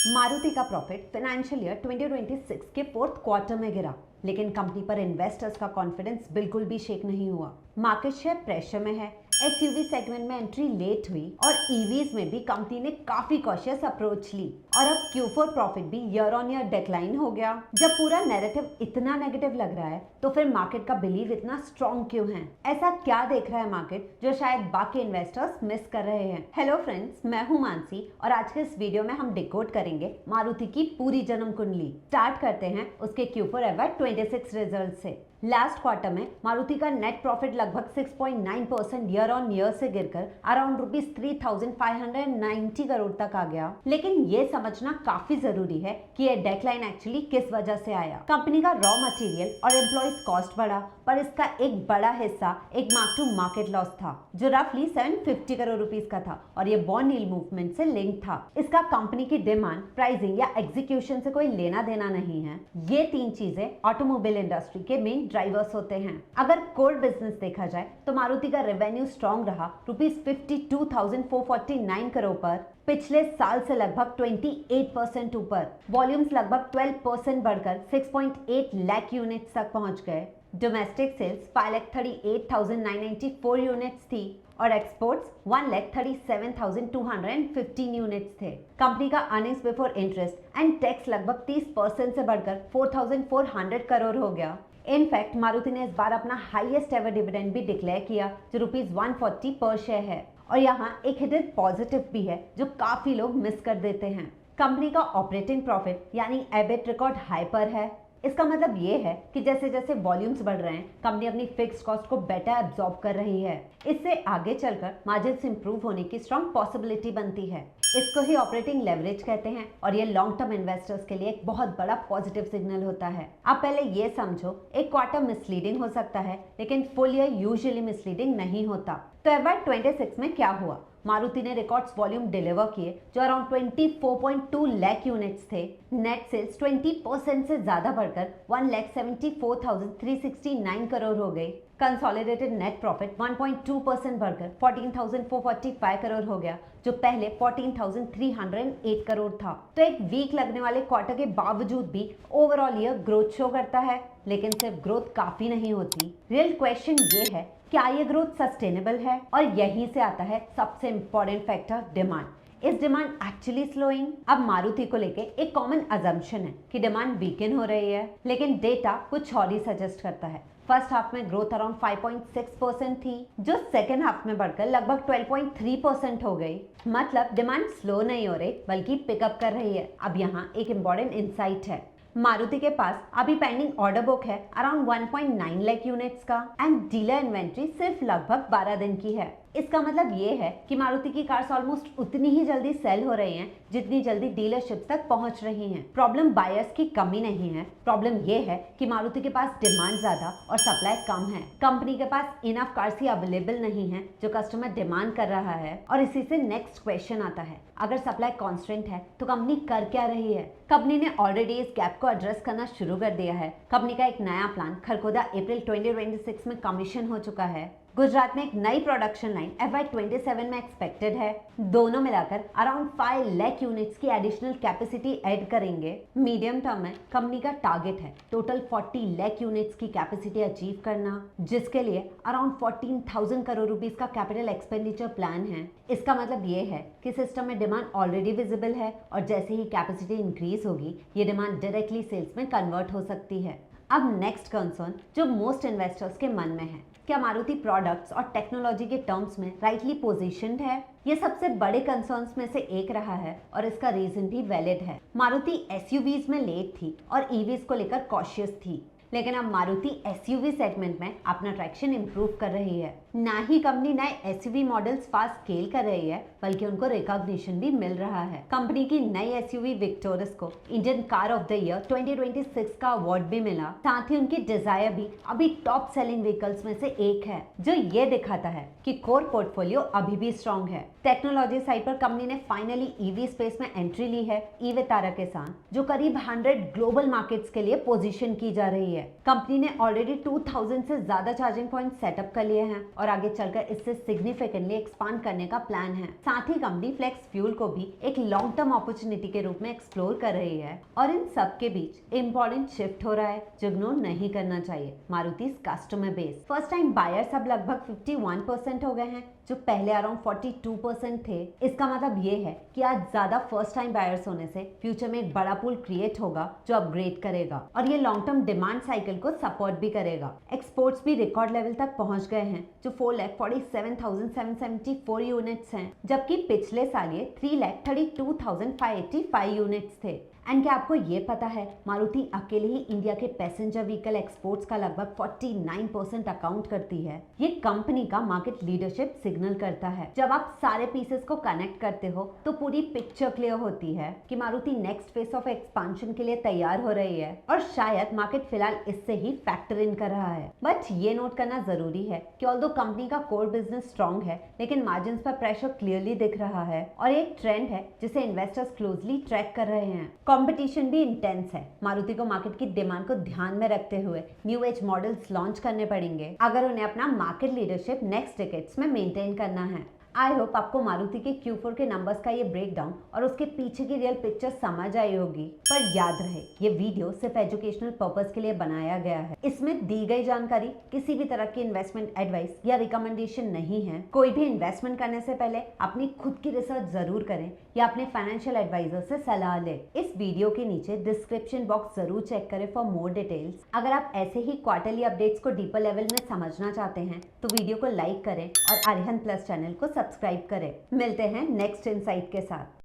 मारुति का profit financial year 2026 के fourth quarter में गिरा, लेकिन कंपनी पर इन्वेस्टर्स का कॉन्फिडेंस बिल्कुल भी शेक नहीं हुआ। मार्केट शेयर प्रेशर में है। एसयूवी सेगमेंट में एंट्री लेट हुई और ईवीज में भी कंपनी ने काफी कॉशियस अप्रोच ली और अब Q4 प्रॉफिट भी ईयर ऑन ईयर डिक्लाइन हो गया। जब पूरा नैरेटिव इतना नेगेटिव लग रहा है तो फिर मार्केट का बिलीव इतना स्ट्रॉन्ग क्यों है? ऐसा क्या देख रहा है मार्केट जो शायद बाकी इन्वेस्टर्स मिस कर रहे हैं? हेलो फ्रेंड्स, मैं हूं मानसी और आज के इस वीडियो में हम डिकोड करेंगे मारुति की पूरी जन्म कुंडली। स्टार्ट करते हैं उसके Q4 FY26 रिजल्ट से। लास्ट क्वार्टर में मारुति का नेट प्रॉफिट लगभग 6.9% ईयर ऑन ईयर से गिरकर अराउंड ₹3,590 करोड़ तक आ गया। लेकिन ये समझना काफी जरूरी है कि ये डेक्लाइन एक्चुअली किस वजह से आया। कंपनी का रॉ मटेरियल और एम्प्लॉइज कॉस्ट बढ़ा, पर इसका एक बड़ा हिस्सा एक मार्क टू मार्केट लॉस था जो रफली 750 करोड़ रुपीस का था और ये बॉन्ड यील्ड मूवमेंट से लिंक था। इसका कंपनी की डिमांड, प्राइसिंग या एग्जीक्यूशन से कोई लेना देना नहीं है। ये तीन चीजें ऑटोमोबाइल इंडस्ट्री के मेन ड्राइवर्स होते हैं। अगर कोर बिजनेस देखा जाए तो मारुति का रेवेन्यू स्ट्रॉन्ग रहा ₹52,449 करोड़ पर, पिछले साल से लगभग 28% ऊपर। वॉल्यूम्स लगभग 12% बढ़कर 6.8 लाख यूनिट्स तक पहुंच गए। डोमेस्टिक सेल्स 5,38,994 यूनिट्स थी और एक्सपोर्ट्स 1,37,215 यूनिट्स थे। कंपनी का earnings before interest and tax लगभग 30% से बढ़कर 4,400 करोड़ हो गया। इनफैक्ट मारुति ने इस बार अपना हाईएस्ट एवर डिविडेंड भी डिक्लेयर किया जो ₹140 पर शेयर है। और यहाँ एक हिडन पॉजिटिव भी है जो काफी लोग मिस कर देते हैं। कंपनी का ऑपरेटिंग प्रॉफिट यानी एबिट रिकॉर्ड हाई पर है। इसका मतलब ये है कि जैसे जैसे वॉल्यूम्स बढ़ रहे हैं कंपनी अपनी फिक्स्ड कॉस्ट को बेटर एब्जॉर्ब कर रही है। इससे आगे चलकर मार्जिन्स इंप्रूव होने की स्ट्रॉन्ग पॉसिबिलिटी बनती है। इसको ही ऑपरेटिंग लेवरेज कहते हैं और ये लॉन्ग टर्म इन्वेस्टर्स के लिए एक बहुत बड़ा पॉजिटिव सिग्नल होता है। अब पहले ये समझो, एक क्वार्टर मिसलीडिंग हो सकता है लेकिन फुल ईयर यूजुअली मिसलीडिंग नहीं होता। तो FY26 में क्या हुआ? मारुति ने रिकॉर्ड्स वॉल्यूम डिलीवर किए जो अराउंड 24.2 लाख यूनिट्स थे। नेट सेल्स 20% से ज्यादा बढ़कर 1,74,369 करोड़ हो गई। कंसोलिडेटेड नेट प्रॉफिट 1.2% बढ़कर 14,445 करोड़ हो गया जो पहले 14,308 करोड़ था। तो एक वीक लगने वाले क्वार्टर के बावजूद भी ओवरऑल ईयर ग्रोथ शो करता है, लेकिन सिर्फ ग्रोथ काफी नहीं होती। रियल क्वेश्चन ये है, क्या ये ग्रोथ सस्टेनेबल है? और यहीं से आता है सबसे इंपॉर्टेंट फैक्टर, डिमांड। इस डिमांड एक्चुअली स्लोइंग? अब मारुति को लेके एक कॉमन अजम्पशन है कि डिमांड वीकेन हो रही है, लेकिन डेटा कुछ और ही सजेस्ट करता है। फर्स्ट हाफ में ग्रोथ अराउंड 5.6% थी जो सेकेंड हाफ में बढ़कर लगभग 12.3% हो गई। मतलब डिमांड स्लो नहीं हो रही बल्कि पिकअप कर रही है। अब यहाँ एक इम्पॉर्टेंट इंसाइट है, मारुति के पास अभी पेंडिंग ऑर्डर बुक है अराउंड 1.9 लाख यूनिट्स का एंड डीलर इन्वेंट्री सिर्फ लगभग 12 दिन की है। इसका मतलब ये है कि मारुति की कार्स ऑलमोस्ट उतनी ही जल्दी सेल हो रही हैं जितनी जल्दी डीलरशिप तक पहुंच रही हैं। प्रॉब्लम बायर्स की कमी नहीं है, प्रॉब्लम ये है कि मारुति के पास डिमांड ज्यादा और सप्लाई कम है। कंपनी के पास इनफ कार्स ही अवेलेबल नहीं है जो कस्टमर डिमांड कर रहा है। और इसी से नेक्स्ट क्वेश्चन आता है, अगर सप्लाई कॉन्स्टेंट है तो कंपनी कर क्या रही है? कंपनी ने ऑलरेडी इस गैप को एड्रेस करना शुरू कर दिया है। कंपनी का एक नया प्लान खरखोदा अप्रैल 2026 में कमीशन हो चुका है। गुजरात में एक नई प्रोडक्शन लाइन FY27 में एक्सपेक्टेड है। दोनों मिलाकर अराउंड 5 लाख यूनिट्स की एडिशनल कैपेसिटी ऐड करेंगे। मीडियम टर्म में कंपनी का टारगेट है टोटल 40 लाख यूनिट्स की कैपेसिटी अचीव करना, जिसके लिए अराउंड 14,000 करोड़ रुपीस का कैपिटल एक्सपेंडिचर प्लान है। इसका मतलब ये है कि सिस्टम में डिमांड ऑलरेडी विजिबल है और जैसे ही कैपेसिटी इंक्रीज होगी ये डिमांड डायरेक्टली सेल्स में कन्वर्ट हो सकती है। अब नेक्स्ट कंसर्न जो मोस्ट इन्वेस्टर्स के मन में है, क्या मारुति प्रोडक्ट्स और टेक्नोलॉजी के टर्म्स में राइटली पोजीशन्ड है? ये सबसे बड़े कंसर्न्स में से एक रहा है और इसका रीजन भी वैलिड है। मारुति एसयूवीज में लेट थी और ईवीज को लेकर कॉशियस थी, लेकिन अब मारुति एसयूवी सेगमेंट में अपना ट्रैक्शन इंप्रूव कर रही है। ना ही कंपनी नए एसयूवी मॉडल्स फास्ट स्केल कर रही है बल्कि उनको रिकॉग्निशन भी मिल रहा है। कंपनी की नई एसयूवी विक्टोरस को Indian car of the year 2026 का अवार्ड भी मिला। साथ ही उनकी डिजायर भी अभी टॉप सेलिंग व्हीकल्स में से एक है, जो ये दिखाता है कि कोर पोर्टफोलियो अभी भी स्ट्रॉन्ग है। टेक्नोलॉजी साइड पर कंपनी ने फाइनली ईवी स्पेस में एंट्री ली है ई-वितारा के साथ, जो करीब 100 ग्लोबल मार्केट्स के लिए पोजीशन की जा रही है। कंपनी ने ऑलरेडी 2000 से ज्यादा चार्जिंग पॉइंट सेटअप कर लिए हैं और आगे चलकर इससे सिग्निफिकेंटली एक्सपांड करने का प्लान है। साथ ही कंपनी फ्लेक्स फ्यूल को भी एक लॉन्ग टर्म अपॉर्चुनिटी के रूप में एक्सप्लोर कर रही है और इन सब के बीच इंपॉर्टेंट शिफ्ट हो रहा है जो इग्नोर नहीं करना चाहिए, Maruti customer base. First time buyers अब लगभग 51% हो गए हैं जो पहले अराउंड 42% थे। इसका मतलब ये है कि आज ज्यादा फर्स्ट टाइम बायर्स होने से फ्यूचर में एक बड़ा पूल क्रिएट होगा जो अपग्रेड करेगा और ये लॉन्ग टर्म डिमांड साइकिल को सपोर्ट भी करेगा। एक्सपोर्ट्स भी रिकॉर्ड लेवल तक पहुंच गए हैं जो 4,47,774 यूनिट्स हैं, जबकि पिछले साल ये 3,32,585 यूनिट्स थे। एंड क्या आपको ये पता है मारुति अकेले ही इंडिया के पैसेंजर व्हीकल एक्सपोर्ट्स का लगभग 49% अकाउंट करती है। ये कंपनी का मार्केट लीडरशिप सिग्नल करता है। जब आप सारे पीसेस को कनेक्ट करते हो तो पूरी पिक्चर क्लियर होती है कि Maruti next phase of expansion के लिए तैयार हो रही है और शायद मार्केट फिलहाल इससे ही फैक्टर इन कर रहा है। बट ये नोट करना जरूरी है कि ऑल्दो कंपनी का कोर बिजनेस स्ट्रॉन्ग है लेकिन मार्जिन पर प्रेशर क्लियरली दिख रहा है और एक ट्रेंड है जिसे इन्वेस्टर्स क्लोजली ट्रैक कर रहे हैं। कंपटीशन भी इंटेंस है। मारुति को मार्केट की डिमांड को ध्यान में रखते हुए न्यू एज मॉडल्स लॉन्च करने पड़ेंगे अगर उन्हें अपना मार्केट लीडरशिप नेक्स्ट डिकेड्स में मेंटेन करना है। आई होप आपको मारुति के Q4 के नंबर्स का ये ब्रेकडाउन और उसके पीछे की रियल पिक्चर समझ आई होगी। पर याद रहे ये वीडियो सिर्फ एजुकेशनल पर्पस के लिए बनाया गया है। इसमें दी गई जानकारी किसी भी तरह की इन्वेस्टमेंट एडवाइस या रिकमेंडेशन नहीं है। कोई भी इन्वेस्टमेंट करने से पहले अपनी खुद की रिसर्च जरूर करें या अपने फाइनेंशियल एडवाइजर से सलाह लें। इस वीडियो के नीचे डिस्क्रिप्शन बॉक्स जरूर चेक करें फॉर मोर डिटेल्स। अगर आप ऐसे ही क्वार्टरली अपडेट्स को डीपर लेवल में समझना चाहते हैं तो वीडियो को लाइक करें और अरिहंत प्लस चैनल को सब्सक्राइब करें। मिलते हैं नेक्स्ट इनसाइट के साथ।